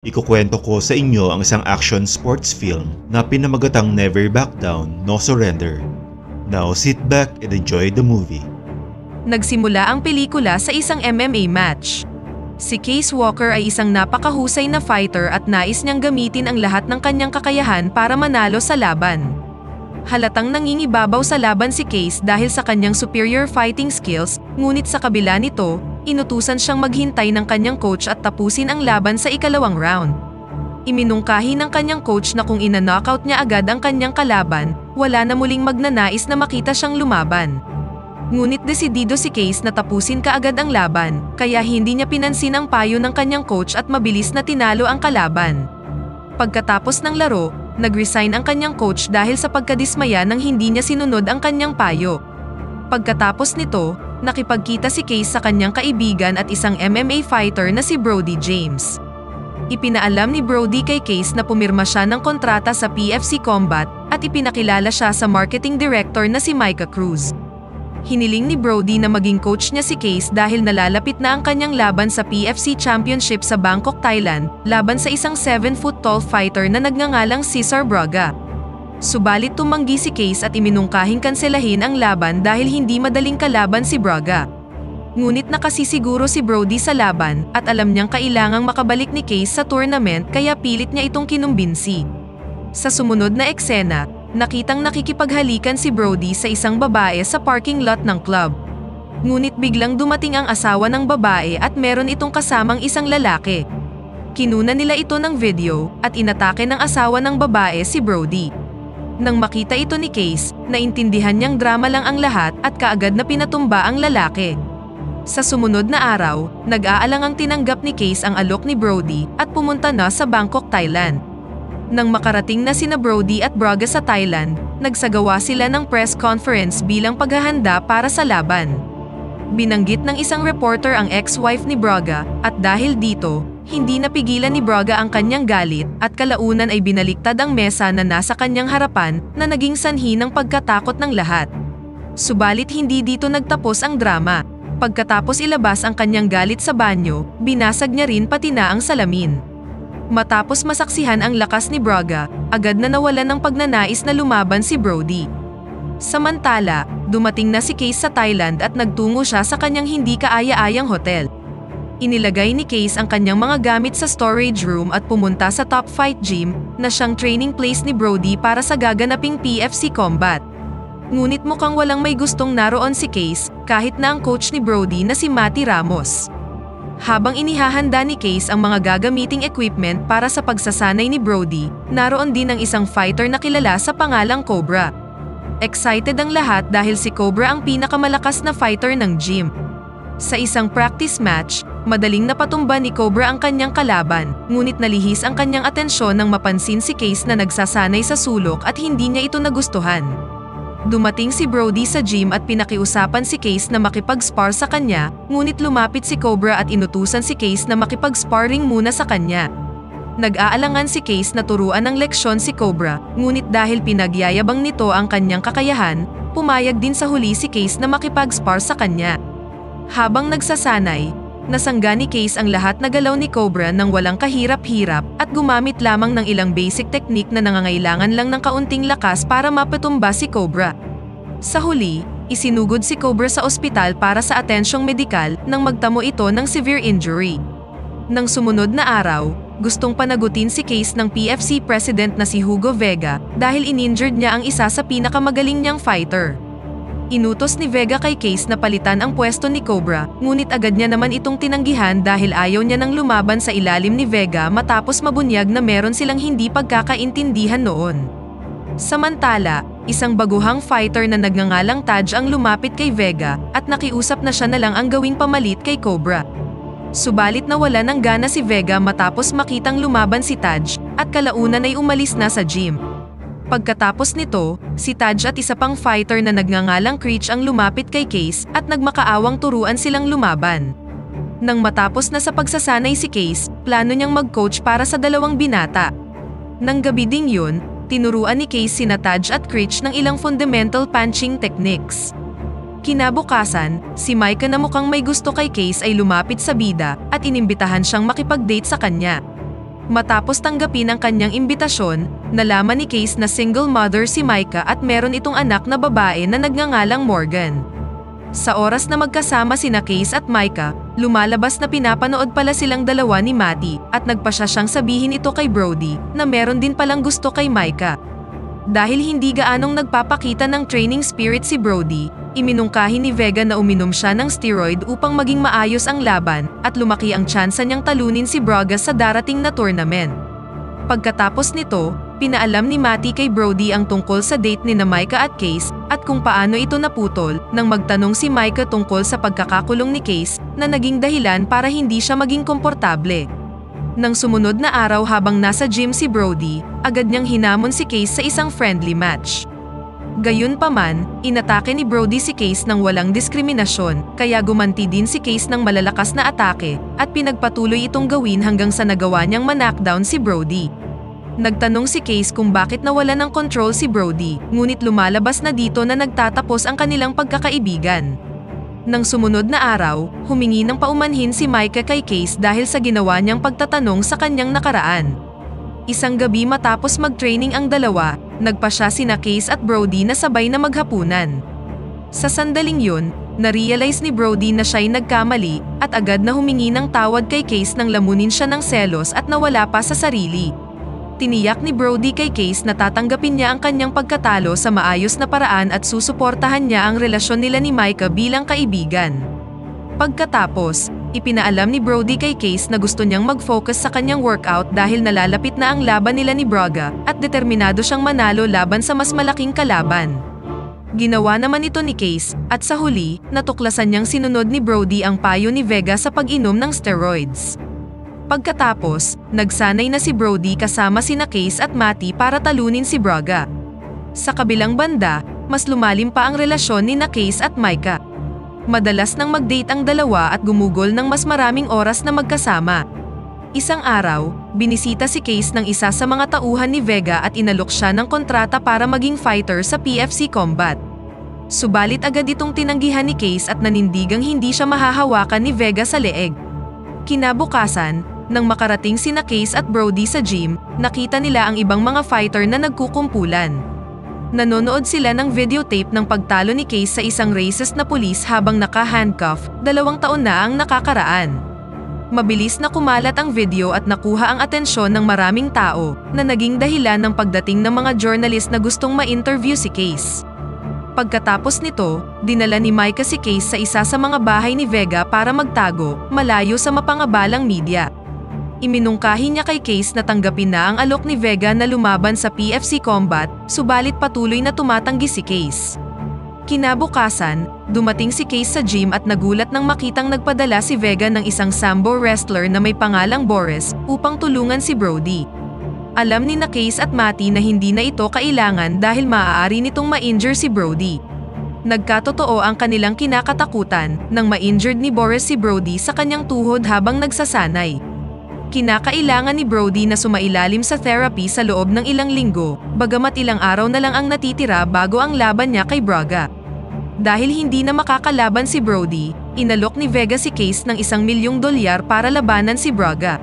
Ikukwento ko sa inyo ang isang action sports film na pinamagatang Never Back Down, No Surrender. Now sit back and enjoy the movie. Nagsimula ang pelikula sa isang MMA match. Si Case Walker ay isang napakahusay na fighter at nais niyang gamitin ang lahat ng kanyang kakayahan para manalo sa laban. Halatang nangingibabaw sa laban si Case dahil sa kanyang superior fighting skills, ngunit sa kabila nito, inutusan siyang maghintay ng kanyang coach at tapusin ang laban sa ikalawang round. Iminungkahi ng kanyang coach na kung ina-knockout niya agad ang kanyang kalaban, wala na muling magnanais na makita siyang lumaban. Ngunit desidido si Case na tapusin kaagad ang laban, kaya hindi niya pinansin ang payo ng kanyang coach at mabilis na tinalo ang kalaban. Pagkatapos ng laro, nag-resign ang kanyang coach dahil sa pagkadismaya nang hindi niya sinunod ang kanyang payo. Pagkatapos nito, nakipagkita si Case sa kanyang kaibigan at isang MMA fighter na si Brody James. Ipinaalam ni Brody kay Case na pumirma siya ng kontrata sa PFC Combat at ipinakilala siya sa marketing director na si Micah Cruz. Hiniling ni Brody na maging coach niya si Case dahil nalalapit na ang kanyang laban sa PFC Championship sa Bangkok, Thailand, laban sa isang 7-foot-tall fighter na nagngangalang Cesar Braga. Subalit tumanggi si Case at iminungkahing kanselahin ang laban dahil hindi madaling kalaban si Braga. Ngunit nakasisiguro si Brody sa laban at alam niyang kailangang makabalik ni Case sa tournament kaya pilit niya itong kinumbinsi. Sa sumunod na eksena, nakitang nakikipaghalikan si Brody sa isang babae sa parking lot ng club. Ngunit biglang dumating ang asawa ng babae at meron itong kasamang isang lalaki. Kinuna nila ito ng video at inatake ng asawa ng babae si Brody. Nang makita ito ni Case, naintindihan niyang drama lang ang lahat at kaagad na pinatumba ang lalaki. Sa sumunod na araw, nag-aalangang tinanggap ni Case ang alok ni Brody at pumunta na sa Bangkok, Thailand. Nang makarating na sina Brody at Braga sa Thailand, nagsagawa sila ng press conference bilang paghahanda para sa laban. Binanggit ng isang reporter ang ex-wife ni Braga at dahil dito, hindi napigilan ni Braga ang kanyang galit at kalaunan ay binaliktad ang mesa na nasa kanyang harapan na naging sanhi ng pagkatakot ng lahat. Subalit hindi dito nagtapos ang drama. Pagkatapos ilabas ang kanyang galit sa banyo, binasag niya rin pati na ang salamin. Matapos masaksihan ang lakas ni Braga, agad na nawalan ng pagnanais na lumaban si Brody. Samantala, dumating na si Case sa Thailand at nagtungo siya sa kanyang hindi kaaya-ayang hotel. Inilagay ni Case ang kanyang mga gamit sa storage room at pumunta sa Top Fight Gym na siyang training place ni Brody para sa gaganaping PFC Combat. Ngunit mukhang walang may gustong naroon si Case kahit na ang coach ni Brody na si Matty Ramos. Habang inihahanda ni Case ang mga gagamiting equipment para sa pagsasanay ni Brody, naroon din ang isang fighter na kilala sa pangalang Cobra. Excited ang lahat dahil si Cobra ang pinakamalakas na fighter ng gym. Sa isang practice match, madaling napatumba ni Cobra ang kanyang kalaban, ngunit nalihis ang kanyang atensyon nang mapansin si Case na nagsasanay sa sulok at hindi niya ito nagustuhan. Dumating si Brody sa gym at pinakiusapan si Case na makipag-spar sa kanya, ngunit lumapit si Cobra at inutusan si Case na makipag-sparring muna sa kanya. Nag-aalangan si Case na turuan ng leksyon si Cobra, ngunit dahil pinagyayabang nito ang kanyang kakayahan, pumayag din sa huli si Case na makipag-spar sa kanya. Habang nagsasanay, nasangga ni Case ang lahat na galaw ni Cobra nang walang kahirap-hirap at gumamit lamang ng ilang basic technique na nangangailangan lang ng kaunting lakas para mapatumba si Cobra. Sa huli, isinugod si Cobra sa ospital para sa atensyong medikal nang magtamo ito ng severe injury. Nang sumunod na araw, gustong panagutin si Case ng PFC president na si Hugo Vega dahil ininjured niya ang isa sa pinakamagaling niyang fighter. Inutos ni Vega kay Case na palitan ang pwesto ni Cobra, ngunit agad niya naman itong tinanggihan dahil ayaw niya nang lumaban sa ilalim ni Vega matapos mabunyag na meron silang hindi pagkakaintindihan noon. Samantala, isang baguhang fighter na nagngangalang Taj ang lumapit kay Vega at nakiusap na siya na lang ang gawing pamalit kay Cobra. Subalit nawala ng gana si Vega matapos makitang lumaban si Taj at kalaunan ay umalis na sa gym. Pagkatapos nito, si Taj at isa pang fighter na nagngangalang Creech ang lumapit kay Case at nagmakaawang turuan silang lumaban. Nang matapos na sa pagsasanay si Case, plano niyang mag-coach para sa dalawang binata. Nang gabi ding yun, tinuruan ni Case sina Taj at Creech ng ilang fundamental punching techniques. Kinabukasan, si Micah na mukhang may gusto kay Case ay lumapit sa bida at inimbitahan siyang makipag-date sa kanya. Matapos tanggapin ang kanyang imbitasyon, nalaman ni Case na single mother si Micah at meron itong anak na babae na nagngangalang Morgan. Sa oras na magkasama sina Case at Micah, lumalabas na pinapanood pala silang dalawa ni Matty at nagpasya siyang sabihin ito kay Brody na meron din palang gusto kay Micah. Dahil hindi gaanong nagpapakita ng training spirit si Brody, iminungkahi ni Vega na uminom siya ng steroid upang maging maayos ang laban at lumaki ang tsansa niyang talunin si Braga sa darating na tournament. Pagkatapos nito, pinaalam ni Matty kay Brody ang tungkol sa date ni Micah at Case at kung paano ito naputol nang magtanong si Micah tungkol sa pagkakakulong ni Case na naging dahilan para hindi siya maging komportable. Nang sumunod na araw habang nasa gym si Brody, agad niyang hinamon si Case sa isang friendly match. Gayunpaman, inatake ni Brody si Case ng walang diskriminasyon, kaya gumanti din si Case ng malalakas na atake at pinagpatuloy itong gawin hanggang sa nagawa niyang ma-knockdown si Brody. Nagtanong si Case kung bakit nawala ng control si Brody, ngunit lumalabas na dito na nagtatapos ang kanilang pagkakaibigan. Nang sumunod na araw, humingi ng paumanhin si Micah kay Case dahil sa ginawa niyang pagtatanong sa kanyang nakaraan. Isang gabi matapos mag-training ang dalawa, nagpasya sina Case at Brody na sabay na maghapunan. Sa sandaling yun, na-realize ni Brody na siya'y nagkamali at agad na humingi ng tawad kay Case nang lamunin siya ng selos at nawala pa sa sarili. Tiniyak ni Brody kay Case na tatanggapin niya ang kanyang pagkatalo sa maayos na paraan at susuportahan niya ang relasyon nila ni Micah bilang kaibigan. Pagkatapos, ipinaalam ni Brody kay Case na gusto niyang mag-focus sa kanyang workout dahil nalalapit na ang laban nila ni Braga at determinado siyang manalo laban sa mas malaking kalaban. Ginawa naman ito ni Case at sa huli, natuklasan niyang sinunod ni Brody ang payo ni Vega sa pag-inom ng steroids. Pagkatapos, nagsanay na si Brody kasama sina Case at Matty para talunin si Braga. Sa kabilang banda, mas lumalim pa ang relasyon ni Case at Micah. Madalas nang mag-date ang dalawa at gumugol ng mas maraming oras na magkasama. Isang araw, binisita si Case ng isa sa mga tauhan ni Vega at inalok siya ng kontrata para maging fighter sa PFC Combat. Subalit agad itong tinanggihan ni Case at nanindigang hindi siya mahahawakan ni Vega sa leeg. Kinabukasan, nang makarating sina Case at Brody sa gym, nakita nila ang ibang mga fighter na nagkukumpulan. Nanonood sila ng videotape ng pagtalo ni Case sa isang racist na pulis habang naka-handcuff, 2 taon na ang nakakaraan. Mabilis na kumalat ang video at nakuha ang atensyon ng maraming tao, na naging dahilan ng pagdating ng mga journalist na gustong ma-interview si Case. Pagkatapos nito, dinala ni Micah si Case sa isa sa mga bahay ni Vega para magtago, malayo sa mapangabalang media. Iminungkahi niya kay Case na tanggapin na ang alok ni Vega na lumaban sa PFC Combat, subalit patuloy na tumatanggi si Case. Kinabukasan, dumating si Case sa gym at nagulat nang makitang nagpadala si Vega ng isang sambo wrestler na may pangalang Boris upang tulungan si Brody. Alam ni Case at Matty na hindi na ito kailangan dahil maaari nitong ma-injure si Brody. Nagkatotoo ang kanilang kinakatakutan nang ma-injured ni Boris si Brody sa kanyang tuhod habang nagsasanay. Kinakailangan ni Brody na sumailalim sa therapy sa loob ng ilang linggo, bagamat ilang araw na lang ang natitira bago ang laban niya kay Braga. Dahil hindi na makakalaban si Brody, inalok ni Vega si Case ng $1,000,000 para labanan si Braga.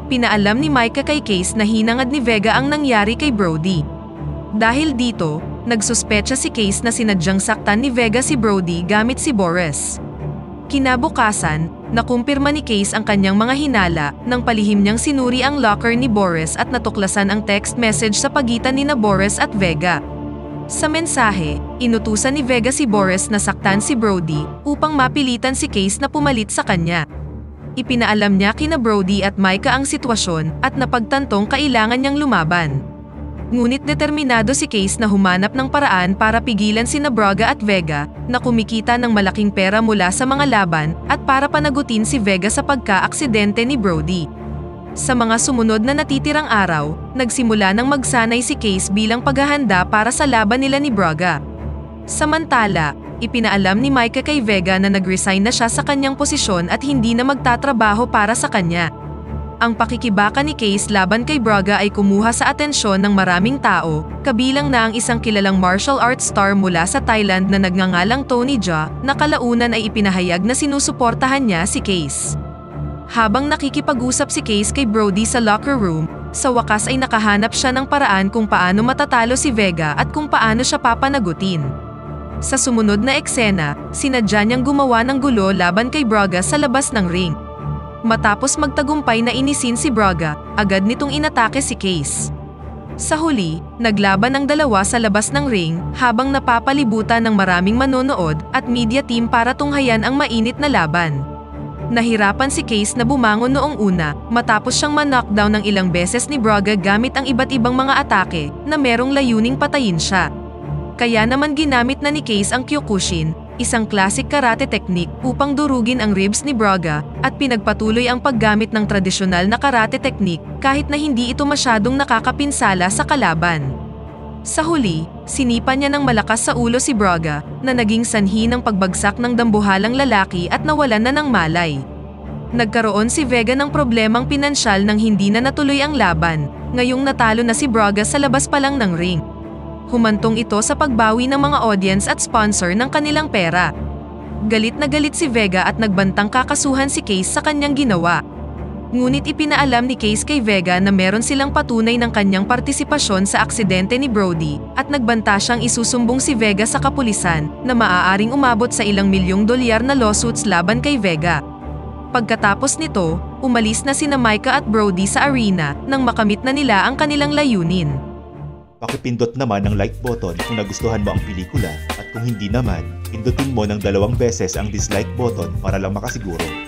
Pinaalam ni Micah kay Case na hinangad ni Vega ang nangyari kay Brody. Dahil dito, nagsuspecha si Case na sinadyang saktan ni Vega si Brody gamit si Boris. Kinabukasan, nakumpirma ni Case ang kanyang mga hinala nang palihim niyang sinuri ang locker ni Boris at natuklasan ang text message sa pagitan ni Boris at Vega. Sa mensahe, inutusan ni Vega si Boris na saktan si Brody upang mapilitan si Case na pumalit sa kanya. Ipinaalam niya kina Brody at Micah ang sitwasyon at napagtantong kailangan niyang lumaban. Ngunit determinado si Case na humanap ng paraan para pigilan sina Braga at Vega na kumikita ng malaking pera mula sa mga laban at para panagutin si Vega sa pagka-aksidente ni Brody. Sa mga sumunod na natitirang araw, nagsimula ng magsanay si Case bilang paghahanda para sa laban nila ni Braga. Samantala, ipinaalam ni Micah kay Vega na nag-resign na siya sa kanyang posisyon at hindi na magtatrabaho para sa kanya. Ang pakikibaka ni Case laban kay Braga ay kumuha sa atensyon ng maraming tao, kabilang na ang isang kilalang martial arts star mula sa Thailand na nagngangalang Tony Jaa, na kalaunan ay ipinahayag na sinusuportahan niya si Case. Habang nakikipag-usap si Case kay Brody sa locker room, sa wakas ay nakahanap siya ng paraan kung paano matatalo si Vega at kung paano siya papanagutin. Sa sumunod na eksena, sinadya niyang gumawa ng gulo laban kay Braga sa labas ng ring. Matapos magtagumpay na inisin si Braga, agad nitong inatake si Case. Sa huli, naglaban ang dalawa sa labas ng ring habang napapalibutan ng maraming manonood at media team para tunghayan ang mainit na laban. Nahirapan si Case na bumangon noong una matapos siyang ma-knockdown ng ilang beses ni Braga gamit ang iba't ibang mga atake na merong layuning patayin siya. Kaya naman ginamit na ni Case ang Kyokushin, isang classic karate technique upang durugin ang ribs ni Braga at pinagpatuloy ang paggamit ng tradisyonal na karate technique kahit na hindi ito masyadong nakakapinsala sa kalaban. Sa huli, sinipa niya ng malakas sa ulo si Braga na naging sanhi ng pagbagsak ng dambuhalang lalaki at nawalan na ng malay. Nagkaroon si Vega ng problemang pinansyal nang hindi na natuloy ang laban, ngayong natalo na si Braga sa labas pa lang ng ring. Humantong ito sa pagbawi ng mga audience at sponsor ng kanilang pera. Galit na galit si Vega at nagbantang kakasuhan si Case sa kanyang ginawa. Ngunit ipinaalam ni Case kay Vega na meron silang patunay ng kanyang partisipasyon sa aksidente ni Brody at nagbanta siyang isusumbong si Vega sa kapulisan na maaaring umabot sa ilang milyong dolyar na lawsuits laban kay Vega. Pagkatapos nito, umalis na sina Micah at Brody sa arena nang makamit na nila ang kanilang layunin. Pakipindot naman ang like button kung nagustuhan mo ang pelikula at kung hindi naman, pindutin mo ng 2 beses ang dislike button para lang makasiguro